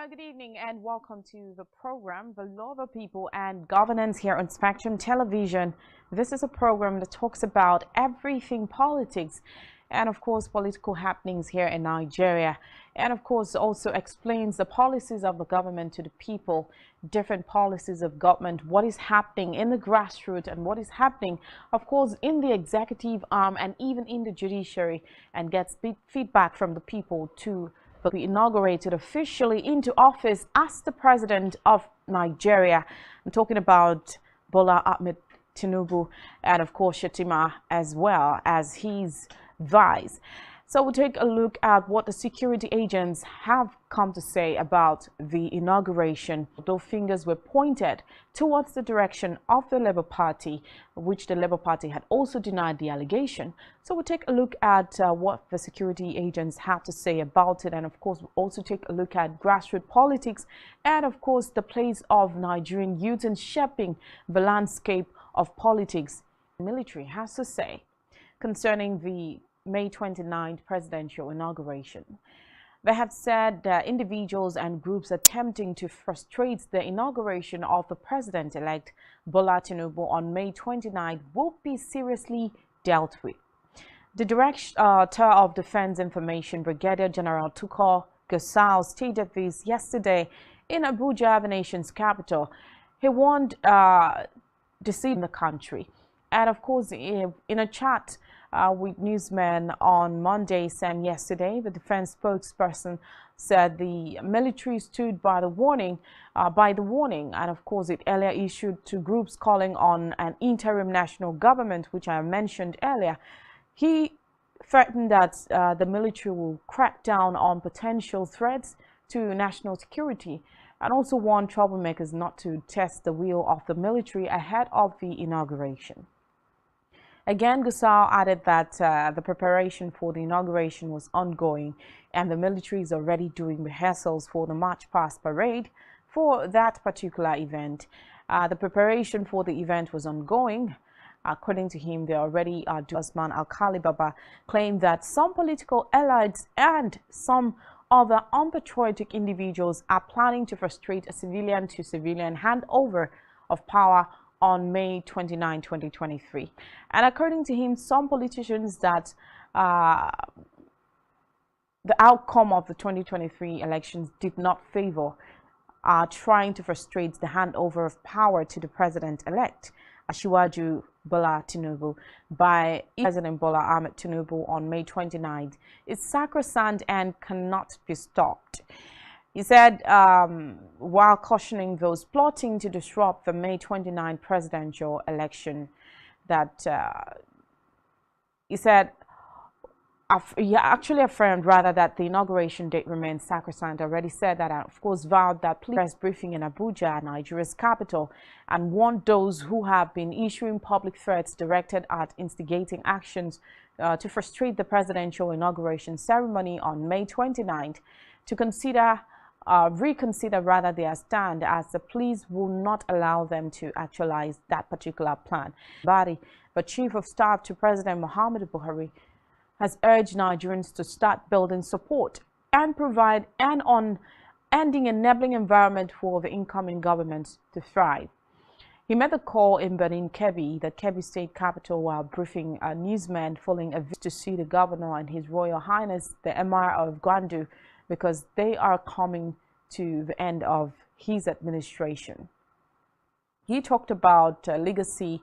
Good evening and welcome to the program, The Law of the People and Governance here on Spectrum Television. This is a program that talks about everything politics and, of course, political happenings here in Nigeria. And, of course, also explains the policies of the government to the people, different policies of government, what is happening in the grassroots and what is happening, of course, in the executive arm and even in the judiciary, and gets feedback from the people to be inaugurated officially into office as the president of Nigeria. I'm talking about Bola Ahmed Tinubu and, of course, Shetima as well as his vice. So we'll take a look at what the security agents have come to say about the inauguration. Though fingers were pointed towards the direction of the Labour Party, which the Labour Party had also denied the allegation. So we'll take a look at what the security agents have to say about it. And of course, we'll also take a look at grassroots politics and of course, the place of Nigerian youth in shaping the landscape of politics. The military has to say concerning the May 29th presidential inauguration. They have said that individuals and groups attempting to frustrate the inauguration of the president-elect Bola Tinubu on May 29th will be seriously dealt with. The Director of Defense Information, Brigadier General Tukur Gusau, stated this yesterday in Abuja, the nation's capital. He warned deceit in the country. And of course, in a chat with newsmen on Monday, same yesterday, the defense spokesperson said the military stood by the warning, and of course it earlier issued to groups calling on an interim national government, which I mentioned earlier. He threatened that the military will crack down on potential threats to national security and also warned troublemakers not to test the will of the military ahead of the inauguration. Again, Gusau added that the preparation for the inauguration was ongoing and the military is already doing rehearsals for the March Past Parade for that particular event. The preparation for the event was ongoing. According to him, they already Osman Alkali Baba claimed that some political elites and some other unpatriotic individuals are planning to frustrate a civilian-to-civilian handover of power on May 29, 2023. And according to him, some politicians that the outcome of the 2023 elections did not favor are trying to frustrate the handover of power to the president-elect, Asiwaju Bola Tinubu, by President Bola Ahmed Tinubu on May 29th is sacrosanct and cannot be stopped. He said, while cautioning those plotting to disrupt the May 29 presidential election, that he said, he actually affirmed rather that the inauguration date remains sacrosanct. Already said that, and of course vowed that press briefing in Abuja, Nigeria's capital, and warned those who have been issuing public threats directed at instigating actions to frustrate the presidential inauguration ceremony on May 29th to reconsider rather their stand, as the police will not allow them to actualize that particular plan. The Chief of Staff to President Muhammadu Buhari has urged Nigerians to start building support and provide an unending enabling environment for the incoming government to thrive. He made the call in Benin Kebbi, the Kebbi state capital, while briefing newsmen following a visit to see the governor and His Royal Highness, the Emir of Gwandu, because they are coming to the end of his administration. He talked about legacy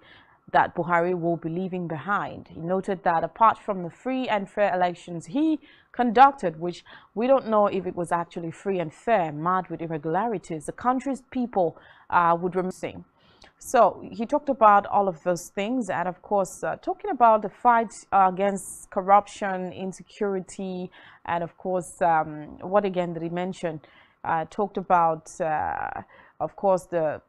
that Buhari will be leaving behind. He noted that apart from the free and fair elections he conducted, which we don't know if it was actually free and fair, marred with irregularities, the country's people would remain. So he talked about all of those things and of course talking about the fight against corruption, insecurity, and of course what again did he mention? Talked about of course the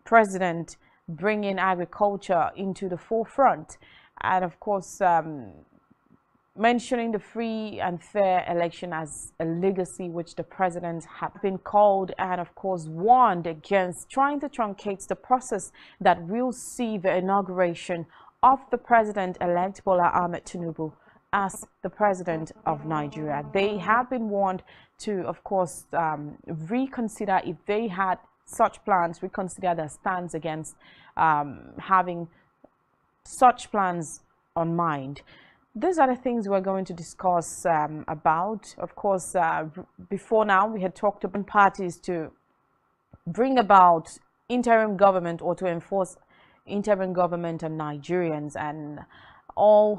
president bringing agriculture into the forefront and of course mentioning the free and fair election as a legacy which the president had been called and of course warned against trying to truncate the process that will see the inauguration of the president-elect Bola Ahmed Tinubu as the president of Nigeria. They have been warned to, of course, reconsider if they had such plans, reconsider their stance against having such plans on mind. These are the things we're going to discuss about. Of course, before now, we had talked about parties to bring about interim government or to enforce interim government on Nigerians, and all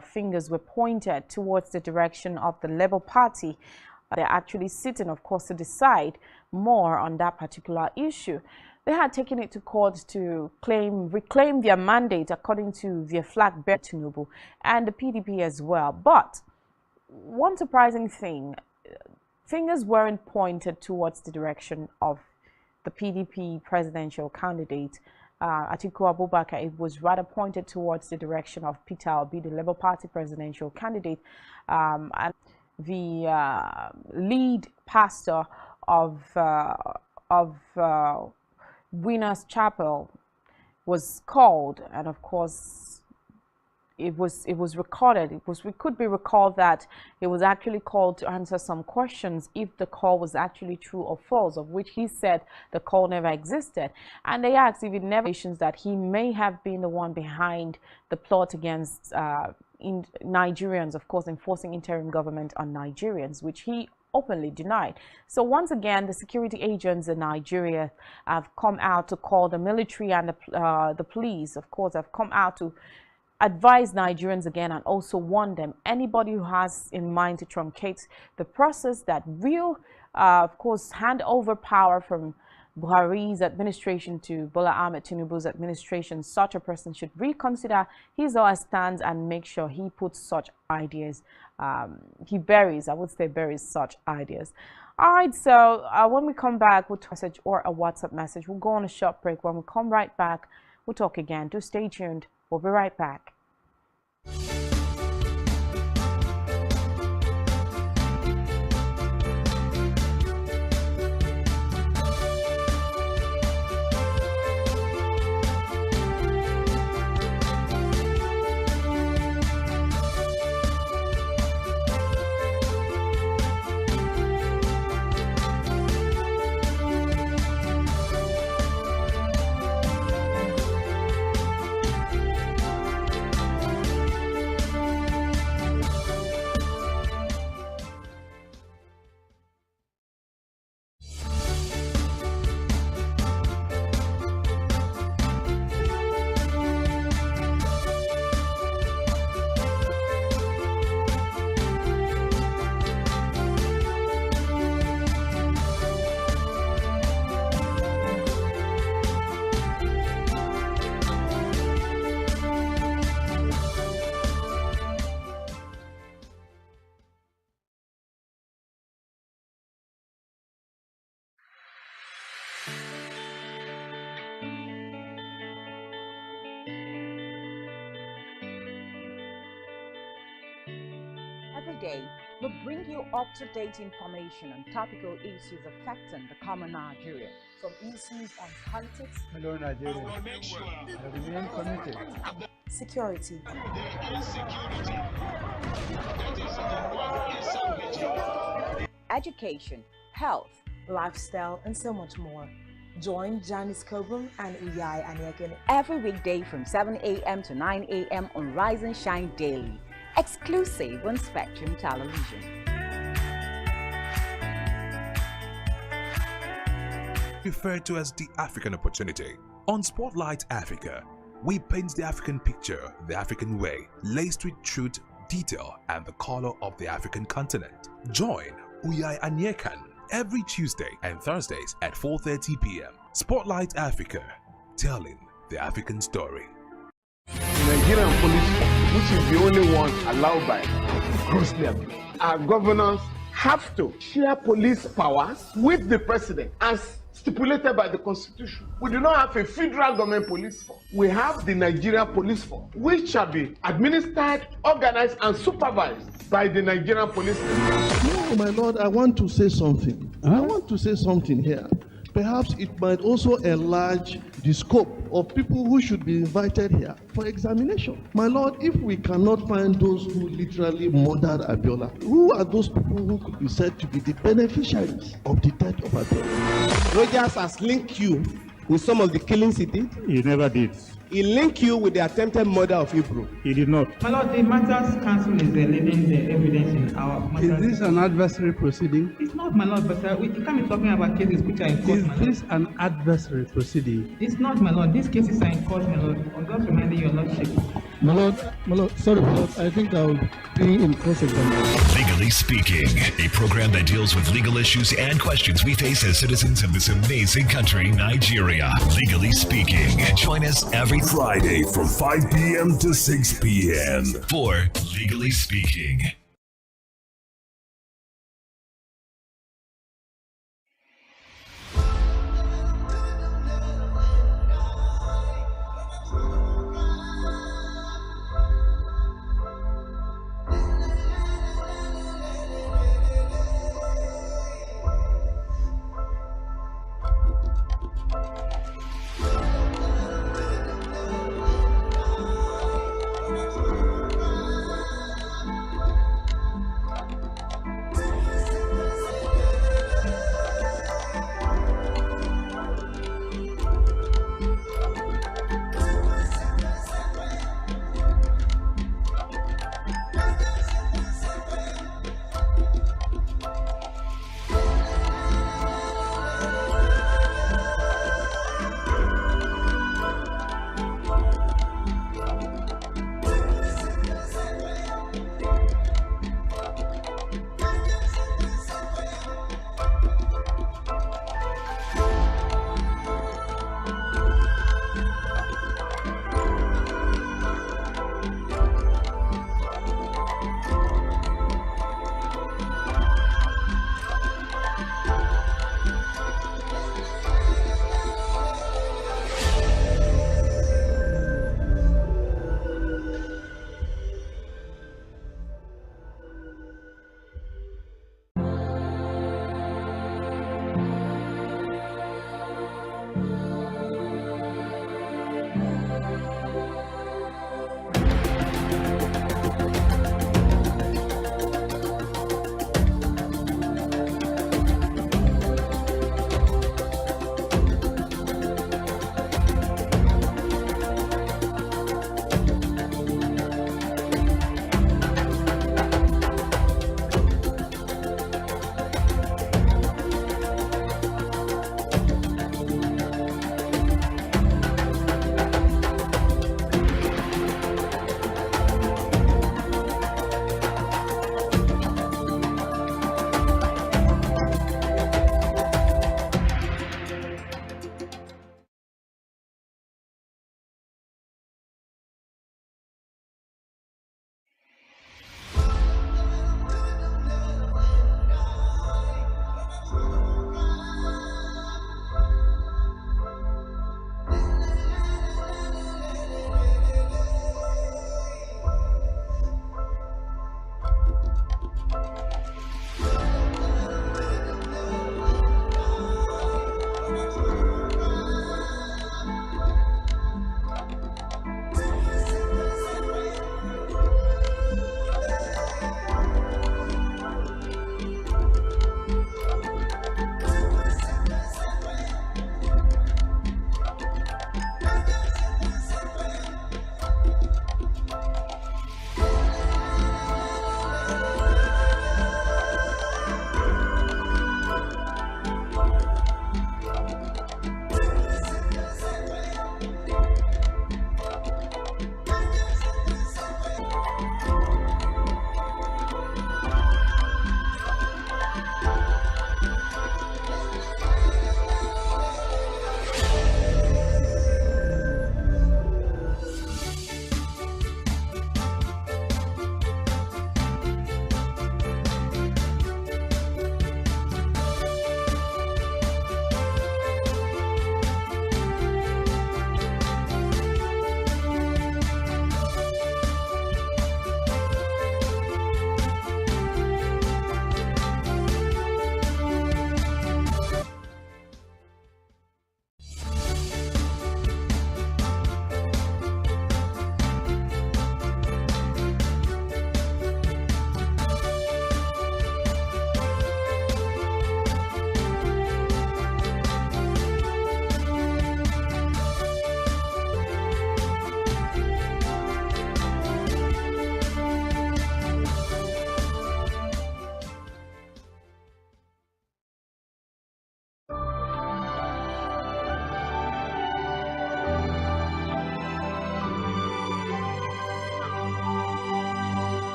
fingers were pointed towards the direction of the Labour Party. They're actually sitting, of course, to decide more on that particular issue. They had taken it to court to reclaim their mandate according to their flag bearer Tinubu and the PDP as well. But one surprising thing, fingers weren't pointed towards the direction of the PDP presidential candidate, Atiku Abubakar. It was rather pointed towards the direction of Peter Obi, the Labour Party presidential candidate, and the lead pastor of Winners Chapel was called, and of course it was recorded. It could be recalled that it was actually called to answer some questions if the call was actually true or false, of which he said the call never existed. And they asked if it never that he may have been the one behind the plot against Nigerians, of course, enforcing interim government on Nigerians, which he openly denied. So once again, the security agents in Nigeria have come out to call the military and the police, of course, have come out to advise Nigerians again and also warn them, anybody who has in mind to truncate the process that will, of course, hand over power from Buhari's administration to Bola Ahmed Tinubu's administration, such a person should reconsider his or her stance and make sure he puts such ideas, he buries such ideas. All right, so when we come back, we'll message or a WhatsApp message. We'll go on a short break. When we come right back, we'll talk again. Do stay tuned. We'll be right back. Every day, we bring you up-to-date information on topical issues affecting the common Nigerian. From issues on politics, hello Nigeria, I remain committed. Security, education, health, lifestyle, and so much more. Join Janice Kobum and Uyai Anyeken every weekday from 7 a.m. to 9 a.m. on Rise and Shine Daily, exclusive on Spectrum Television. Referred to as the African opportunity. On Spotlight Africa, we paint the African picture the African way, laced with truth, detail, and the color of the African continent. Join Uyai Anyekan every Tuesday and Thursdays at 4:30 p.m. Spotlight Africa, telling the African story. Nigerian police, which is the only one allowed by grossly abused. Our governors have to share police powers with the president as stipulated by the constitution. We do not have a federal government police force. We have the Nigerian police force, which shall be administered, organized, and supervised by the Nigerian police force. No, my lord, I want to say something. I want to say something here. Perhaps it might also enlarge the scope of people who should be invited here for examination. My Lord, if we cannot find those who literally murdered Abiola, who are those people who could be said to be the beneficiaries of the death of Abiola? Rogers has linked you with some of the killings he did. He never did. He linked you with the attempted murder of Hebrew. He did not. My Lord, the Matters Council is leading the evidence in our matters. Is this an adversary proceeding? It's not, my Lord, but you can't be talking about cases which are in court, Is my Lord. this an adversary proceeding? It's not, my Lord. These cases are in court, my Lord. I'm just reminding your Lordship. My Lord, sorry, my Lord, I think I'll be in cross-examination. Legally Speaking, a program that deals with legal issues and questions we face as citizens of this amazing country, Nigeria. Legally Speaking. Join us every Friday from 5 p.m. to 6 p.m. for Legally Speaking.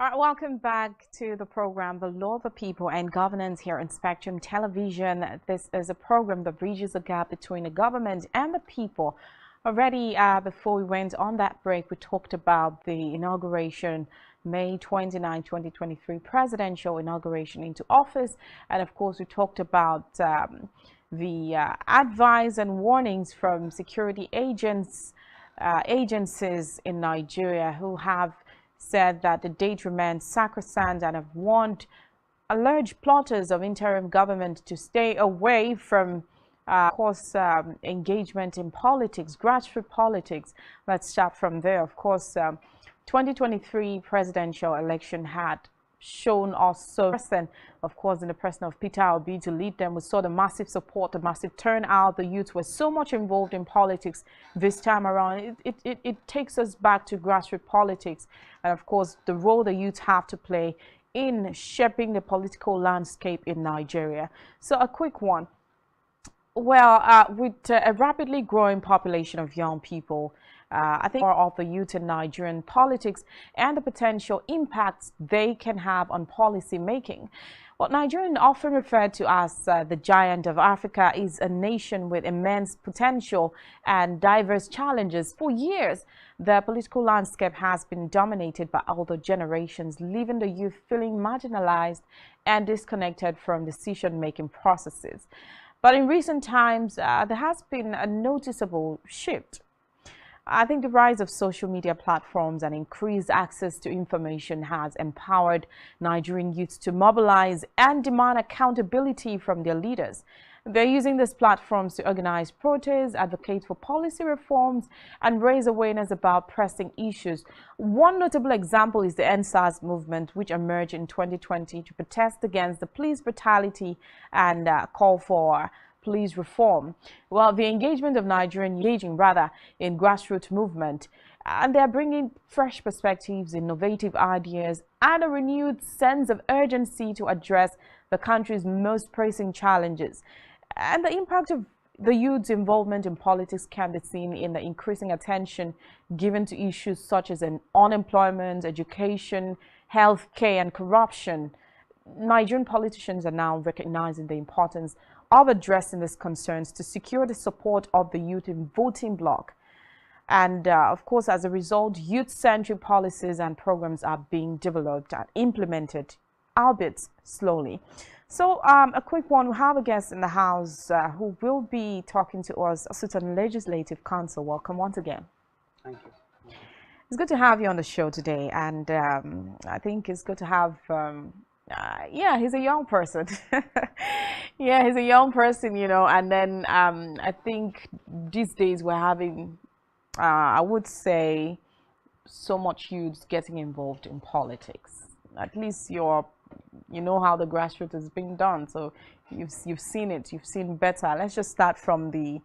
All right, welcome back to the program, The Law of the People and Governance here on Spectrum Television. This is a program that bridges the gap between the government and the people. Already, before we went on that break, we talked about the inauguration, May 29, 2023, presidential inauguration into office. And of course, we talked about the advice and warnings from security agencies in Nigeria who have said that the date remains sacrosanct and have warned alleged plotters of interim government to stay away from, of course, engagement in politics, grassroots politics. Let's start from there. Of course, 2023 presidential election had shown also, of course, in the person of Peter Obi to lead them. We saw the massive support, the massive turnout. The youth were so much involved in politics this time around. It takes us back to grassroots politics, and of course, the role the youth have to play in shaping the political landscape in Nigeria. So a quick one. Well, with a rapidly growing population of young people, I think more of the youth in Nigerian politics and the potential impacts they can have on policy making. What Nigerians often refer to as the giant of Africa is a nation with immense potential and diverse challenges. For years, the political landscape has been dominated by older generations, leaving the youth feeling marginalized and disconnected from decision-making processes. But in recent times, there has been a noticeable shift. I think the rise of social media platforms and increased access to information has empowered Nigerian youths to mobilize and demand accountability from their leaders. They're using these platforms to organize protests, advocate for policy reforms, and raise awareness about pressing issues. One notable example is the NSAS movement, which emerged in 2020 to protest against the police brutality and call for police reform. Well, the engagement of Nigerians in grassroots movement, and they're bringing fresh perspectives, innovative ideas, and a renewed sense of urgency to address the country's most pressing challenges. And the impact of the youth's involvement in politics can be seen in the increasing attention given to issues such as unemployment, education, healthcare, and corruption. Nigerian politicians are now recognizing the importance of addressing these concerns to secure the support of the youth in voting bloc. And of course, as a result, youth-centric policies and programs are being developed and implemented, albeit slowly. So a quick one, we have a guest in the house who will be talking to us, Sultan Legislative Council. Welcome once again. Thank you. It's good to have you on the show today, and I think it's good to have yeah, he's a young person. Yeah, he's a young person, you know, and then I think these days we're having, I would say, so much youth getting involved in politics. At least you know how the grassroots is being done, so you've seen it, you've seen better. Let's just start from the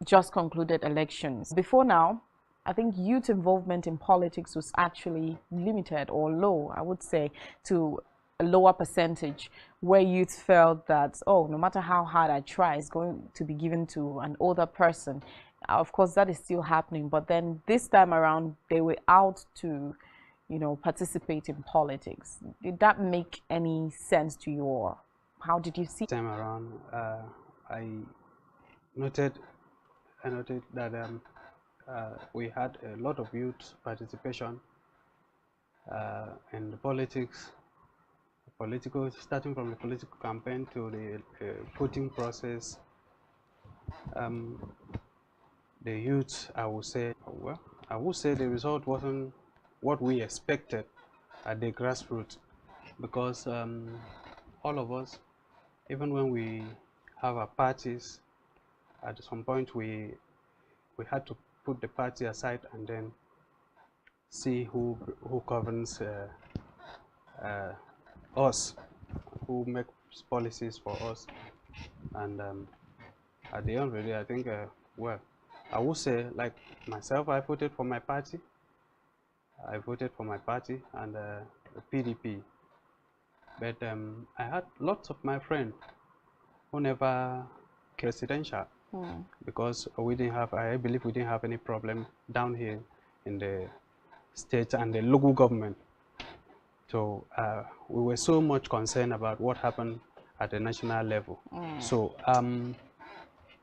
just concluded elections. Before now, I think youth involvement in politics was actually limited or low, I would say, to a lower percentage, where youth felt that, oh, no matter how hard I try, it's going to be given to an older person. Of course, that is still happening, but then this time around, they were out to, you know, participate in politics. Did that make any sense to you, or how did you see it? This time around, I noted that we had a lot of youth participation in the politics, starting from the political campaign to the voting process. The youth, I would say the result wasn't what we expected at the grassroots, because all of us, even when we have our parties, at some point we had to put the party aside and then see who governs us, who makes policies for us. And at the end of the day, I think, well, I would say, like myself, I voted for my party. And the PDP. But I had lots of my friends who never presidential. Because we didn't have, I believe we didn't have any problem down here in the state and the local government. So we were so much concerned about what happened at the national level. So at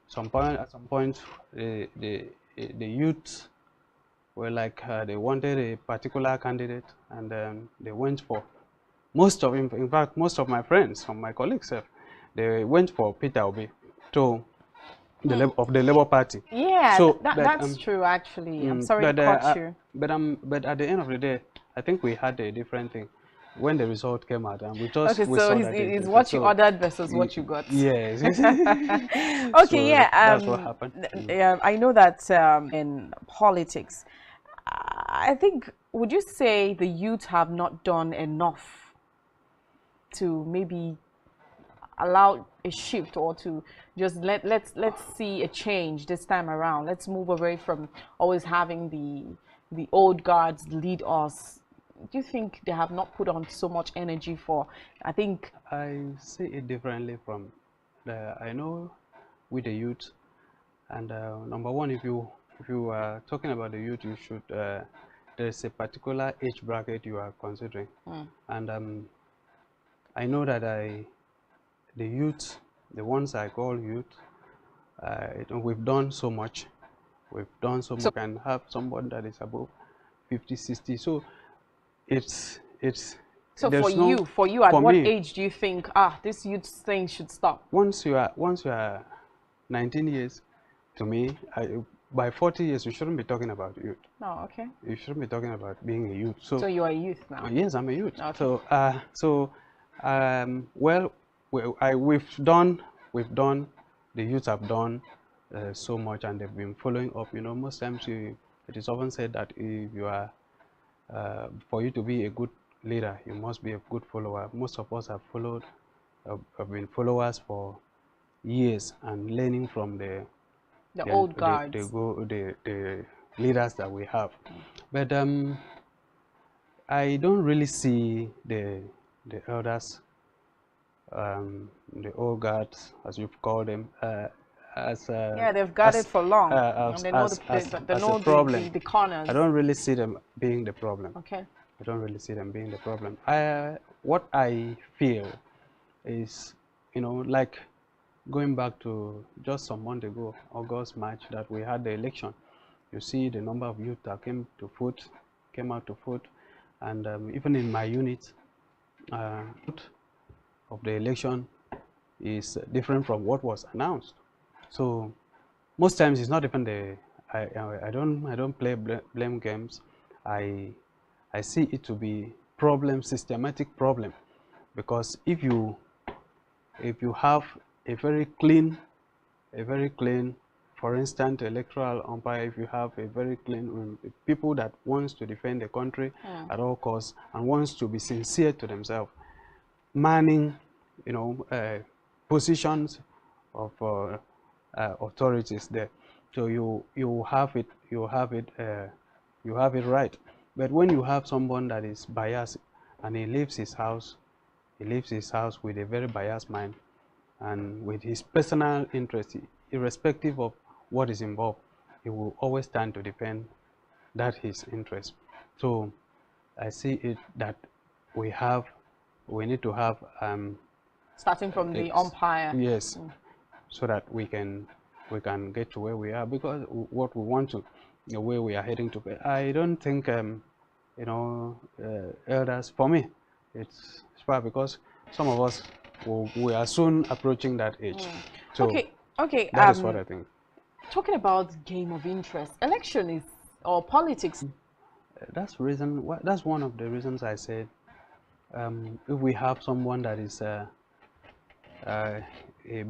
some point, the youth were like they wanted a particular candidate, and they went for in fact, most of my friends, from my colleagues, they went for Peter Obi to of the Labour Party. Yeah, so, that's true. Actually, I'm sorry to cut you. But at the end of the day, I think we had a different thing when the result came out, and we just okay. We So saw that it's what you ordered versus what you got. Yes. Okay. So yeah. That's what happened. I know that in politics, I think, would you say the youth have not done enough to maybe allow a shift, or to just let's see a change this time around? Let's move away from always having the old guards lead us. Do you think they have not put on so much energy for? I think I see it differently from I know with the youth, and number one, if you are talking about the youth, you should there's a particular age bracket you are considering, and I know that the youth, the ones I call youth, we've done so much. We've done so much, and have someone that is above 50, 60. So it's so for you, at what age do you think this youth thing should stop? Once you are 19 years, to me, by 40 years, you shouldn't be talking about youth. Oh, okay. You shouldn't be talking about being a youth. So you are a youth now? Yes, I'm a youth. Okay. Well, we've done, the youth have done so much, and they've been following up. You know, most times it is often said that if you are, for you to be a good leader, you must be a good follower. Most of us have been followers for years, and learning from the old guards, the leaders that we have. But I don't really see the elders, the old guards, as you've called them, as they've guarded for long, and they know the problem. The corners. I don't really see them being the problem. Okay. I don't really see them being the problem. What I feel is, you know, like going back to just some month ago, August, March, that we had the election. You see the number of youth that came out to vote, and even in my unit, of the election is different from what was announced. So most times it's not even I don't play blame games. I see it to be systematic problem, because if you have a very clean, for instance, electoral umpire, if you have a very clean people that wants to defend the country at all costs and wants to be sincere to themselves, manning, you know, positions of authorities there, so you have it right. But when you have someone that is biased, and he leaves his house with a very biased mind, and with his personal interest, irrespective of what is involved, he will always stand to defend his interest. So I see it that we need to have starting from the umpire. Yes, so that we can get to where we are, because what we want to, where we are heading to. I don't think you know, elders, for me, it's far, because some of us we are soon approaching that age. So okay. That is what I think. Talking about game of interest, election or politics. That's one of the reasons I said, if we have someone that is a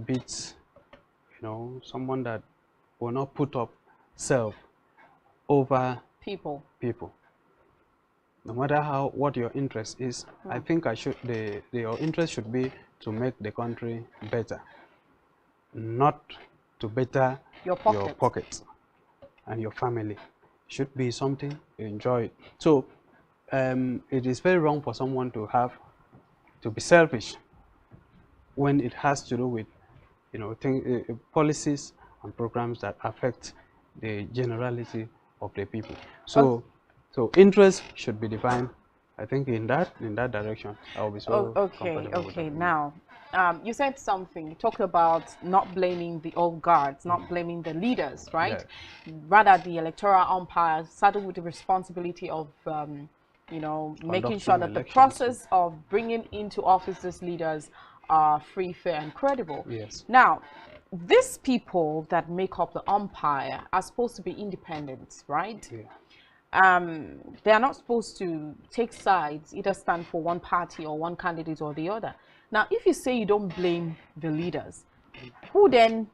bit, you know, someone that will not put up self over people. No matter what your interest is, I think your interest should be to make the country better, not to better your pockets and your family. It should be something you enjoy. So it is very wrong for someone to be selfish when it has to do with, you know, policies and programs that affect the generality of the people. So interest should be defined I think in that direction, I'll be so comfortable with that. Now, you said something. You talked about not blaming the old guards, not blaming the leaders, right? Yeah. Rather, the electoral umpires started with the responsibility of, you know, making sure that the process of bringing into office these leaders are free, fair, and credible. Yes. Now, these people that make up the umpire are supposed to be independent, right? Yeah. They are not supposed to take sides, either stand for one party or one candidate or the other. Now, if you say you don't blame the leaders, who then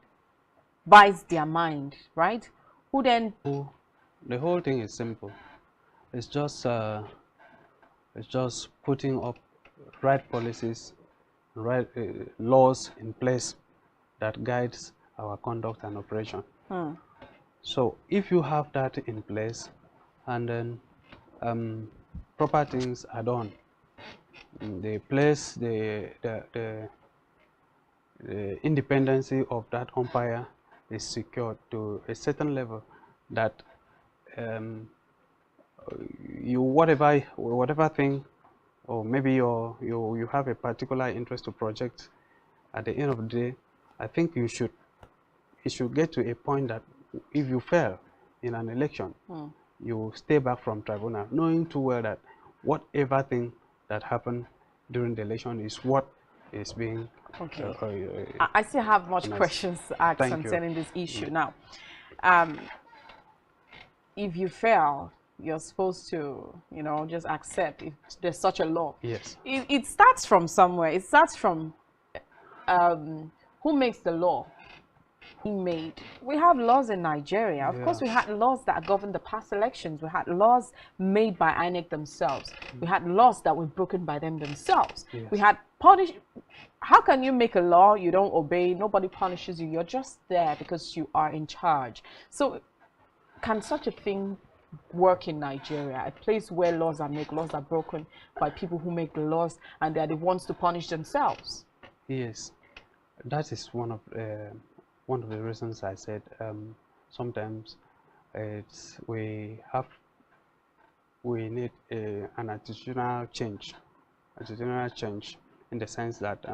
buys their mind, right? Who then? The whole thing is simple. It's just putting up right policies, right laws in place that guides our conduct and operation. So if you have that in place, and then proper things are done, the place, the independency of that umpire is secured to a certain level, that you whatever thing, or maybe you have a particular interest to project, at the end of the day, I think it should get to a point that if you fail in an election, you stay back from tribunal, knowing too well that whatever thing that happened during the election is what is being. Okay. I still have much questions to ask concerning this issue. Now, if you fail, you're supposed to, you know, just accept if there's such a law. Yes. It starts from somewhere. It starts from who makes the law being made. We have laws in Nigeria. Of course, we had laws that governed the past elections. We had laws made by INEC themselves. We had laws that were broken by them themselves. Yes. We had How can you make a law, you don't obey, nobody punishes you, you're just there because you are in charge? So can such a thing work in Nigeria, a place where laws are made, laws are broken by people who make the laws, and they're the ones to punish themselves? Yes, that is one of the reasons I said sometimes we need an attitudinal change, in the sense that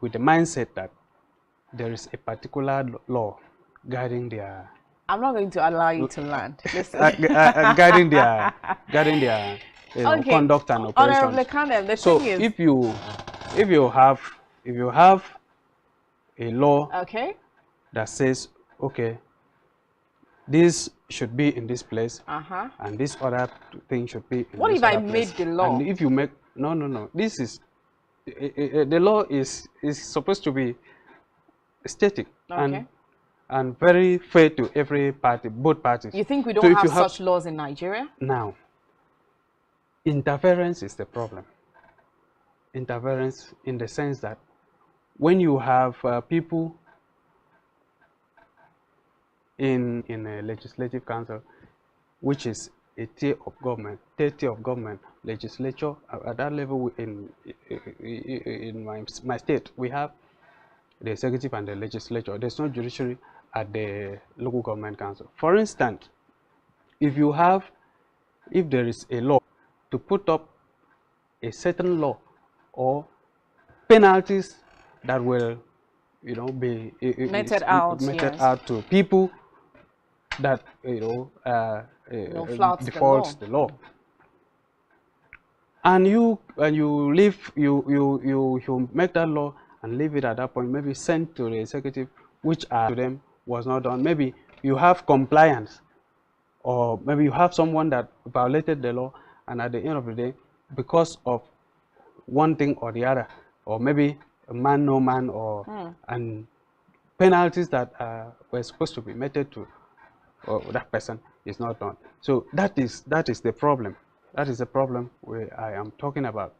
with the mindset that there is a particular law guiding their. I'm not going to allow you to land. Guiding their conduct and operations. So if you have a law that says, okay, this should be in this place, and this other thing should be in what this if I other made place. the law? And if you make no, this is the law is supposed to be static and very fair to every party, both parties. You think we don't have such laws in Nigeria? Now, interference is the problem. Interference in the sense that when you have people in a legislative council, which is a tier of government, legislature, at that level in my state, we have the executive and the legislature. There's no judiciary at the local government council. For instance, if there is a law to put up a certain law or penalties that will, you know, be meted out to people that, you know, defaults the law, and you make that law and leave it at that point, maybe sent to the executive, which to them was not done. Maybe you have compliance, or maybe you have someone that violated the law, and at the end of the day, because of one thing or the other, or maybe a man, no man, or and penalties that were supposed to be meted to that person is not done. So that is the problem. That is the problem I am talking about.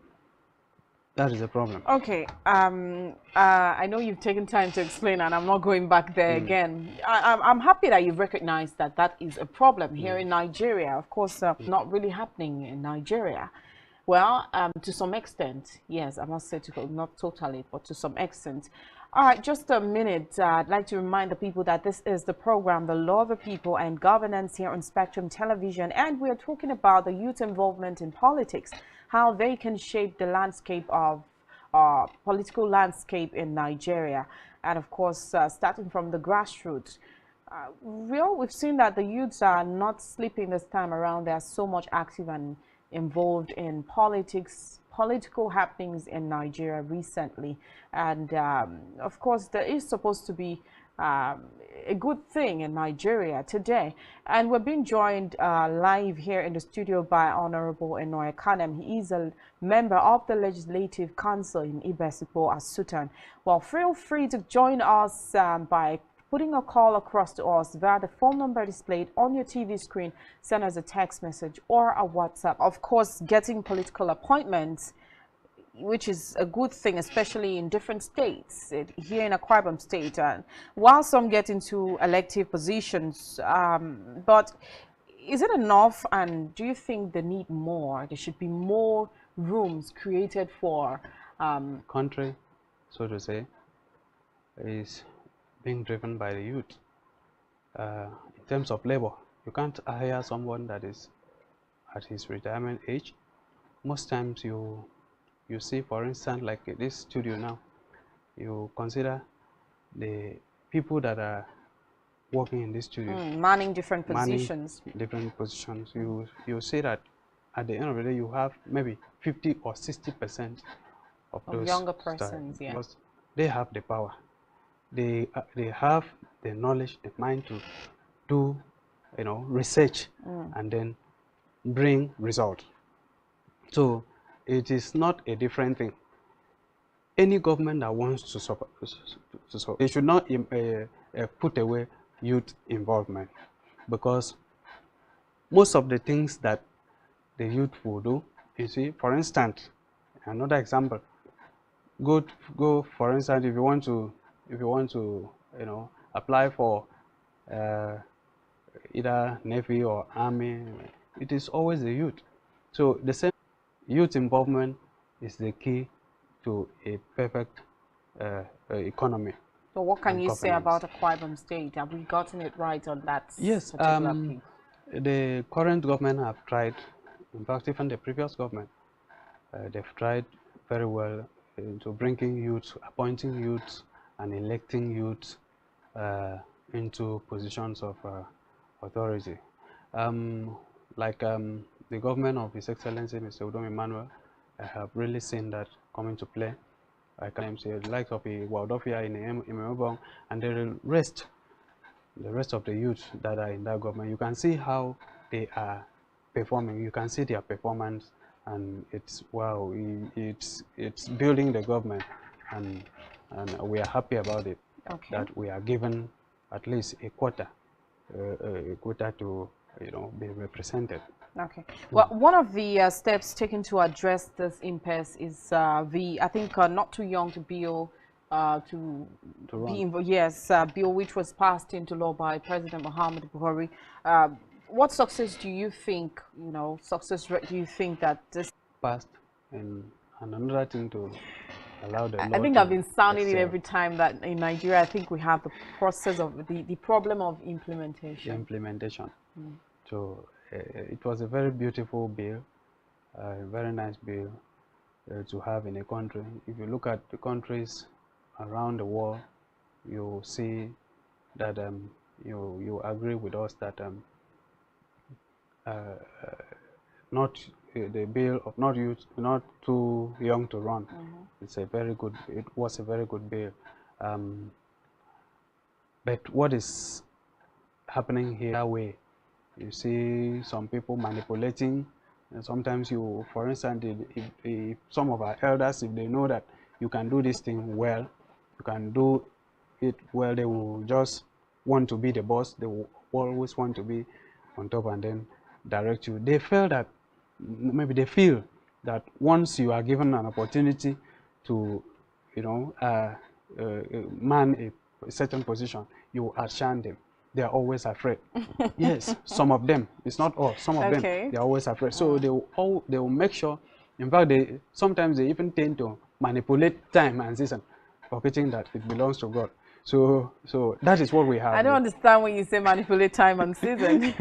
That is a problem. Okay. I know you've taken time to explain, and I'm not going back there again. I'm happy that you've recognized that that is a problem here in Nigeria. Of course, not really happening in Nigeria. Well, to some extent, yes, I must say not totally, but to some extent. All right, just a minute. I'd like to remind the people that this is the program, The Law of the People and Governance, here on Spectrum Television. And we're talking about the youth involvement in politics, how they can shape the landscape of political landscape in Nigeria. And of course, starting from the grassroots. We've seen that the youths are not sleeping this time around. They are so much active and involved in politics, political happenings in Nigeria recently. And of course, there is supposed to be a good thing in Nigeria today. And we're being joined live here in the studio by Honorable Enoy Kanem. He is a member of the Legislative Council in Ibesipo as Sultan. Well, feel free to join us by putting a call across to us via the phone number displayed on your TV screen. Send us a text message or a WhatsApp. Of course, getting political appointments, which is a good thing, especially in different states. Here in Akwa Ibom State, while some get into elective positions, but is it enough? And do you think they need more? There should be more rooms created for country, so to say, is being driven by the youth. In terms of labor, you can't hire someone that is at his retirement age. Most times you see, for instance, like this studio now, you consider the people that are working in this studio, manning different positions. You see that at the end of the day, you have maybe 50 or 60% of those younger persons, yeah. Because they have the power. They have the knowledge, the mind to do, research and then bring result. So it is not a different thing. Any government that wants to support, they should not put away youth involvement, because most of the things that the youth will do, you see, for instance, another example, go for instance, if you want to apply for either Navy or Army, it is always the youth. So the same youth involvement is the key to a perfect economy. So what can you say about Akwa Ibom State? Have we gotten it right on that? Yes, the current government have tried. In fact, even the previous government, they've tried very well into bringing youth, appointing youth, and electing youth into positions of authority. The government of His Excellency Mr. Udom Emmanuel, I have really seen that come into play. I can say the likes of Waldofia in Imebong and the rest of the youth that are in that government. You can see how they are performing. You can see their performance, and it's wow. It's building the government, and we are happy about it. Okay. That we are given at least a quota to be represented. Okay. Well, one of the steps taken to address this impasse is I think not too young to bill bill which was passed into law by President Muhammad Buhari. What success do you think? Do you think that this passed? And another thing to allow the law. I think I've been sounding it every time that in Nigeria, I think we have the process of the problem of implementation. The implementation. So it was a very beautiful bill, a very nice bill to have in a country. If you look at the countries around the world, you see that you agree with us that the bill of not too young to run. It's a very good. It was a very good bill. But what is happening here? That way, you see some people manipulating, and sometimes for instance, if some of our elders, if they know that you can do this thing well, you can do it well, they will just want to be the boss. They will always want to be on top and then direct you. They feel that once you are given an opportunity to, man a certain position, you outshine them. They are always afraid. Yes, some of them. It's not all. Some of them. They are always afraid. So they will make sure. In fact, sometimes they even tend to manipulate time and season. forgetting that it belongs to God. So that is what we have. I don't understand when you say manipulate time and season.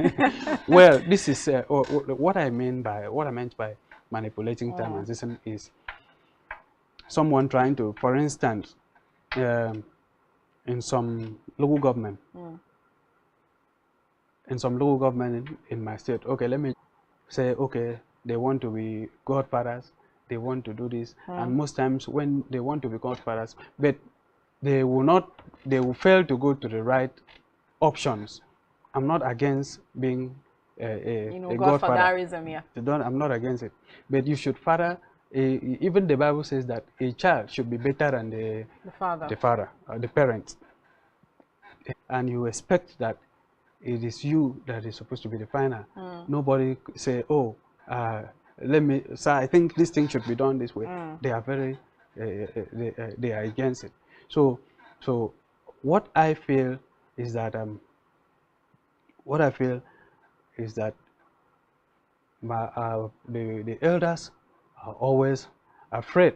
Well, this is what I meant by manipulating time and season is someone trying to, for instance, in some local government, in my state. Okay, let me say, okay, they want to be godfathers, they want to do this, and most times when they want to be godfathers, but they will fail to go to the right options. I'm not against being a godfather. Godfatherism, yeah. I'm not against it, but you should father. Even the Bible says that a child should be better than the father, the parent, and you expect that it is you that is supposed to be the final. Nobody say, oh, let me. So I think this thing should be done this way. They are very, they are against it. So what I feel is that the elders are always afraid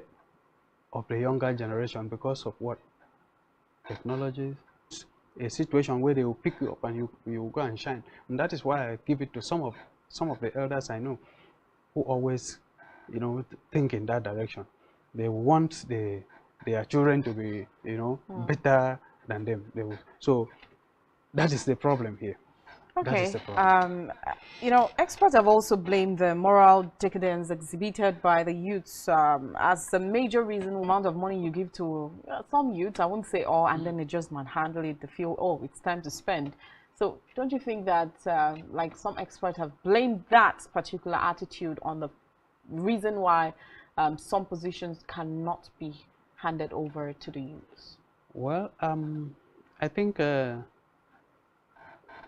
of the younger generation because of what technology. A situation where they will pick you up and you go and shine, and that is why I give it to some of the elders I know who always, think in that direction. They want their children to be, better than them. So that is the problem here. Okay. Experts have also blamed the moral decadence exhibited by the youths as the major reason. The amount of money you give to some youths, I won't say all, and then they just manhandle it. They feel, oh, it's time to spend. So don't you think that, like some experts have blamed that particular attitude on the reason why some positions cannot be handed over to the youths? Well, I think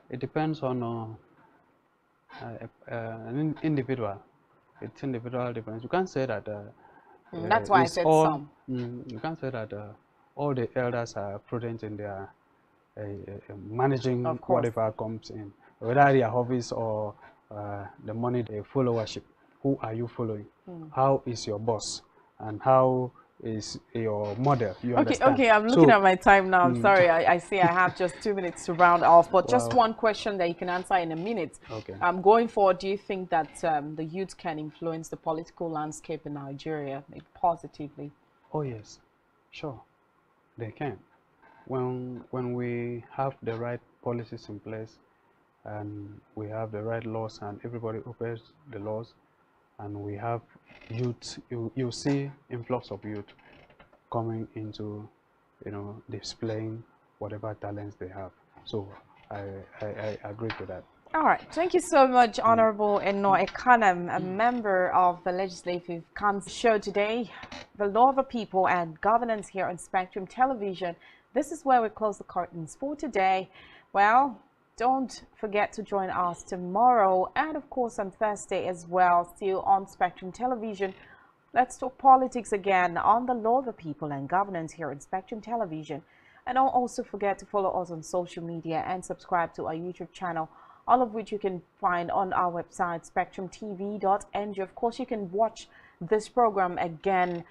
it depends on an individual. It's individual difference. You can't say that. That's why I said some. You can't say that all the elders are prudent in their managing whatever comes in, whether their hobbies or the money they followership. Who are you following? How is your boss? And how is your model? You understand? Okay, I'm looking at my time now. I'm sorry. I see I have just 2 minutes to round off, but just one question that you can answer in a minute. Okay. Going forward, do you think that the youth can influence the political landscape in Nigeria positively? Oh yes, sure, they can. When we have the right policies in place, and we have the right laws, and everybody obeys the laws, and we have youth, you see influx of youth coming into, displaying whatever talents they have. So I agree to that. All right. Thank you so much, Honorable Eno Ekanem, a member of the Legislative Council show today, the Law of the People and Governance here on Spectrum Television. This is where we close the curtains for today. Well, don't forget to join us tomorrow and, of course, on Thursday as well, still on Spectrum Television. Let's talk politics again on the Law of the People and Governance here on Spectrum Television. And don't also forget to follow us on social media and subscribe to our YouTube channel, all of which you can find on our website, SpectrumTv.ng. Of course, you can watch this program again.